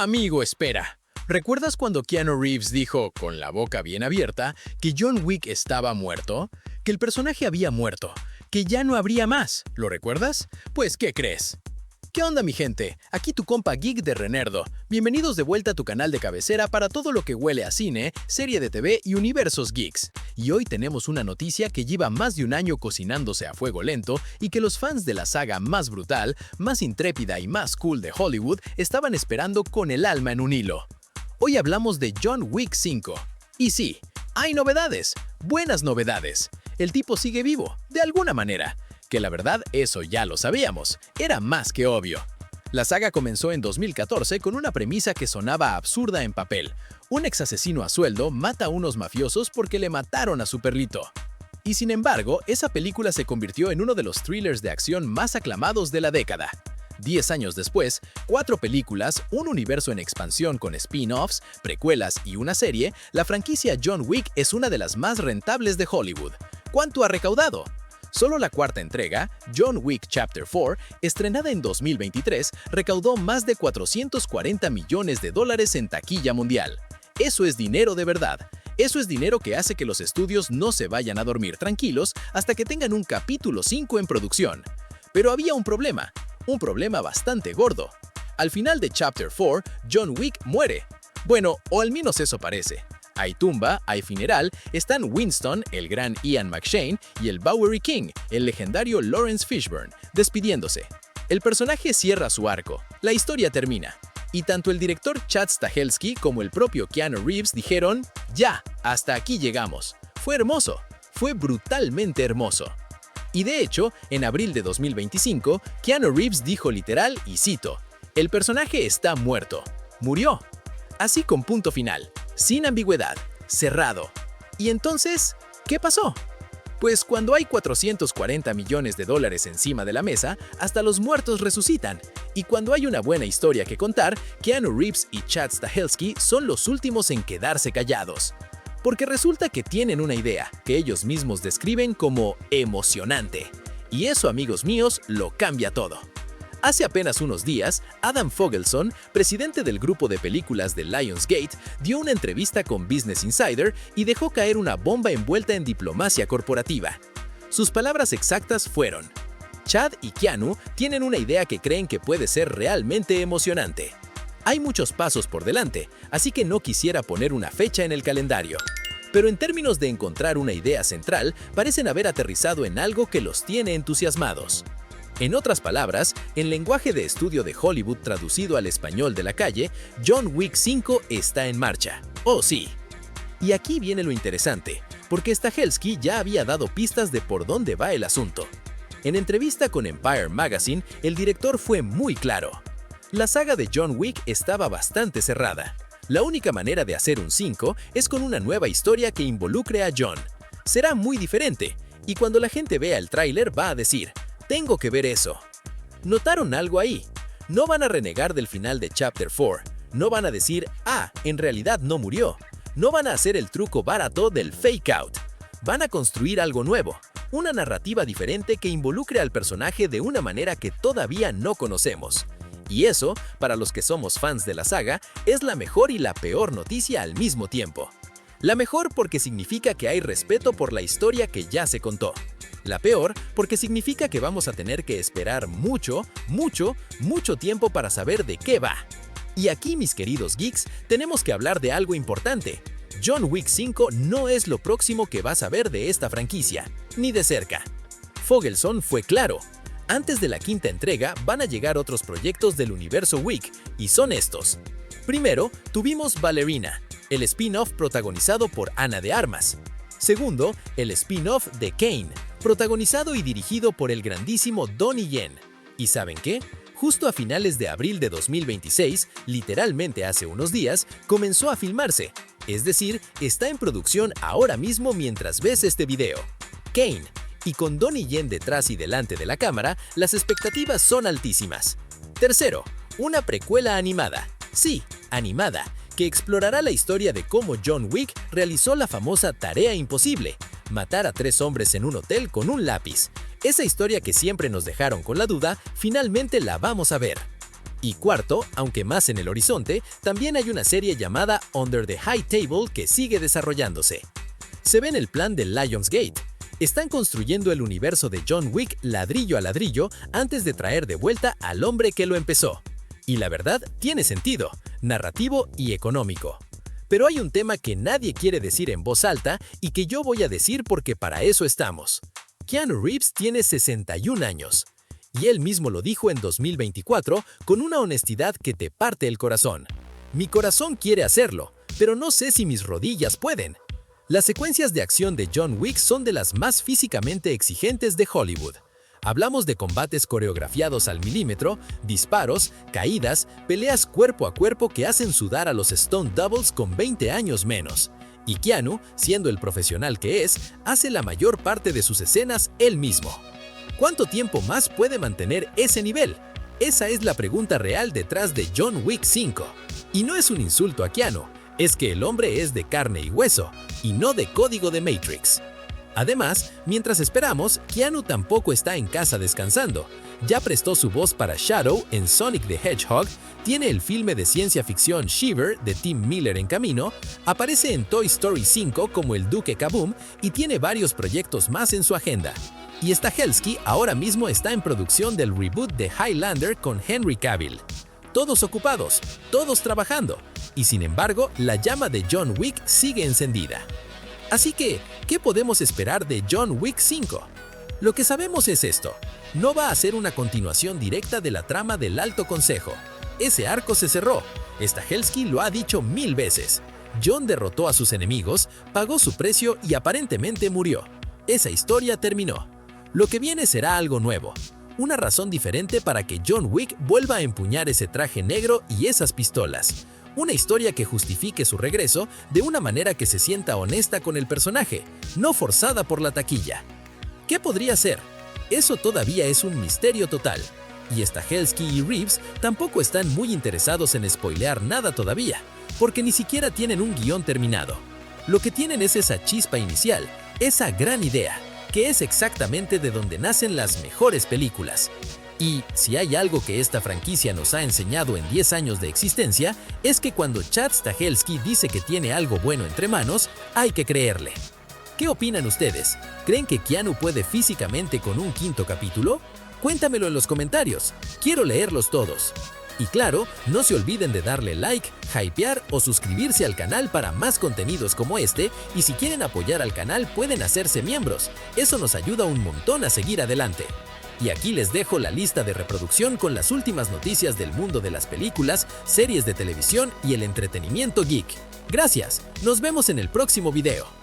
Amigo, espera. ¿Recuerdas cuando Keanu Reeves dijo, con la boca bien abierta, que John Wick estaba muerto? Que el personaje había muerto, que ya no habría más. ¿Lo recuerdas? Pues, ¿qué crees? ¿Qué onda, mi gente? Aquí tu compa Geek de Renerdo. Bienvenidos de vuelta a tu canal de cabecera para todo lo que huele a cine, serie de TV y universos geeks. Y hoy tenemos una noticia que lleva más de un año cocinándose a fuego lento y que los fans de la saga más brutal, más intrépida y más cool de Hollywood estaban esperando con el alma en un hilo. Hoy hablamos de John Wick 5. Y sí, hay novedades, buenas novedades. El tipo sigue vivo, de alguna manera. Que la verdad, eso ya lo sabíamos, era más que obvio. La saga comenzó en 2014 con una premisa que sonaba absurda en papel. Un ex asesino a sueldo mata a unos mafiosos porque le mataron a su perrito. Y sin embargo, esa película se convirtió en uno de los thrillers de acción más aclamados de la década. 10 años después, 4 películas, un universo en expansión con spin-offs, precuelas y una serie, la franquicia John Wick es una de las más rentables de Hollywood. ¿Cuánto ha recaudado? Solo la cuarta entrega, John Wick Chapter 4, estrenada en 2023, recaudó más de $440 millones en taquilla mundial. Eso es dinero de verdad. Eso es dinero que hace que los estudios no se vayan a dormir tranquilos hasta que tengan un capítulo 5 en producción. Pero había un problema bastante gordo. Al final de Chapter 4, John Wick muere. Bueno, o al menos eso parece. Hay tumba, hay funeral, están Winston, el gran Ian McShane, y el Bowery King, el legendario Lawrence Fishburne, despidiéndose. El personaje cierra su arco, la historia termina. Y tanto el director Chad Stahelski como el propio Keanu Reeves dijeron, ya, hasta aquí llegamos. Fue hermoso, fue brutalmente hermoso. Y de hecho, en abril de 2025, Keanu Reeves dijo literal, y cito, el personaje está muerto, murió. Así con punto final. Sin ambigüedad, cerrado. ¿Y entonces qué pasó? Pues cuando hay $440 millones encima de la mesa, hasta los muertos resucitan. Y cuando hay una buena historia que contar, Keanu Reeves y Chad Stahelski son los últimos en quedarse callados. Porque resulta que tienen una idea, que ellos mismos describen como emocionante. Y eso, amigos míos, lo cambia todo. Hace apenas unos días, Adam Fogelson, presidente del grupo de películas de Lionsgate, dio una entrevista con Business Insider y dejó caer una bomba envuelta en diplomacia corporativa. Sus palabras exactas fueron: Chad y Keanu tienen una idea que creen que puede ser realmente emocionante. Hay muchos pasos por delante, así que no quisiera poner una fecha en el calendario. Pero en términos de encontrar una idea central, parecen haber aterrizado en algo que los tiene entusiasmados. En otras palabras, en lenguaje de estudio de Hollywood traducido al español de la calle, John Wick 5 está en marcha. ¡Oh, sí! Y aquí viene lo interesante, porque Stahelski ya había dado pistas de por dónde va el asunto. En entrevista con Empire Magazine, el director fue muy claro. La saga de John Wick estaba bastante cerrada. La única manera de hacer un 5 es con una nueva historia que involucre a John. Será muy diferente, y cuando la gente vea el tráiler va a decir: tengo que ver eso. ¿Notaron algo ahí? No van a renegar del final de Chapter 4. No van a decir, en realidad no murió. No van a hacer el truco barato del fake out. Van a construir algo nuevo, una narrativa diferente que involucre al personaje de una manera que todavía no conocemos. Y eso, para los que somos fans de la saga, es la mejor y la peor noticia al mismo tiempo. La mejor porque significa que hay respeto por la historia que ya se contó. La peor porque significa que vamos a tener que esperar mucho tiempo para saber de qué va. Y aquí, mis queridos geeks, tenemos que hablar de algo importante. John Wick 5 no es lo próximo que vas a ver de esta franquicia, ni de cerca. Fogelson fue claro. Antes de la quinta entrega van a llegar otros proyectos del universo Wick, y son estos. Primero, tuvimos Ballerina, el spin-off protagonizado por Ana de Armas. Segundo, el spin-off de Kane, protagonizado y dirigido por el grandísimo Donnie Yen. ¿Y saben qué? Justo a finales de abril de 2026, literalmente hace unos días, comenzó a filmarse. Es decir, está en producción ahora mismo mientras ves este video. Kane. Y con Donnie Yen detrás y delante de la cámara, las expectativas son altísimas. Tercero, una precuela animada. Sí, animada, que explorará la historia de cómo John Wick realizó la famosa tarea imposible, matar a 3 hombres en un hotel con un lápiz. Esa historia que siempre nos dejaron con la duda, finalmente la vamos a ver. Y cuarto, aunque más en el horizonte, también hay una serie llamada Under the High Table que sigue desarrollándose. Se ve en el plan de Lionsgate. Están construyendo el universo de John Wick ladrillo a ladrillo antes de traer de vuelta al hombre que lo empezó. Y la verdad, tiene sentido, narrativo y económico. Pero hay un tema que nadie quiere decir en voz alta y que yo voy a decir porque para eso estamos. Keanu Reeves tiene 61 años. Y él mismo lo dijo en 2024 con una honestidad que te parte el corazón. Mi corazón quiere hacerlo, pero no sé si mis rodillas pueden. Las secuencias de acción de John Wick son de las más físicamente exigentes de Hollywood. Hablamos de combates coreografiados al milímetro, disparos, caídas, peleas cuerpo a cuerpo que hacen sudar a los Stunt Doubles con 20 años menos. Y Keanu, siendo el profesional que es, hace la mayor parte de sus escenas él mismo. ¿Cuánto tiempo más puede mantener ese nivel? Esa es la pregunta real detrás de John Wick 5. Y no es un insulto a Keanu, es que el hombre es de carne y hueso, y no de código de Matrix. Además, mientras esperamos, Keanu tampoco está en casa descansando. Ya prestó su voz para Shadow en Sonic the Hedgehog, tiene el filme de ciencia ficción Shiver de Tim Miller en camino, aparece en Toy Story 5 como el Duque Kaboom y tiene varios proyectos más en su agenda. Y Stahelski ahora mismo está en producción del reboot de Highlander con Henry Cavill. Todos ocupados, todos trabajando, y sin embargo, la llama de John Wick sigue encendida. Así que, ¿qué podemos esperar de John Wick 5? Lo que sabemos es esto: no va a ser una continuación directa de la trama del Alto Consejo. Ese arco se cerró. Stahelski lo ha dicho 1000 veces. John derrotó a sus enemigos, pagó su precio y aparentemente murió. Esa historia terminó. Lo que viene será algo nuevo, una razón diferente para que John Wick vuelva a empuñar ese traje negro y esas pistolas. Una historia que justifique su regreso de una manera que se sienta honesta con el personaje, no forzada por la taquilla. ¿Qué podría ser? Eso todavía es un misterio total. Y Stahelski y Reeves tampoco están muy interesados en spoilear nada todavía, porque ni siquiera tienen un guión terminado. Lo que tienen es esa chispa inicial, esa gran idea, que es exactamente de donde nacen las mejores películas. Y si hay algo que esta franquicia nos ha enseñado en 10 años de existencia, es que cuando Chad Stahelski dice que tiene algo bueno entre manos, hay que creerle. ¿Qué opinan ustedes? ¿Creen que Keanu puede físicamente con un quinto capítulo? Cuéntamelo en los comentarios, quiero leerlos todos. Y claro, no se olviden de darle like, hypear o suscribirse al canal para más contenidos como este, y si quieren apoyar al canal pueden hacerse miembros, eso nos ayuda un montón a seguir adelante. Y aquí les dejo la lista de reproducción con las últimas noticias del mundo de las películas, series de televisión y el entretenimiento geek. Gracias, nos vemos en el próximo video.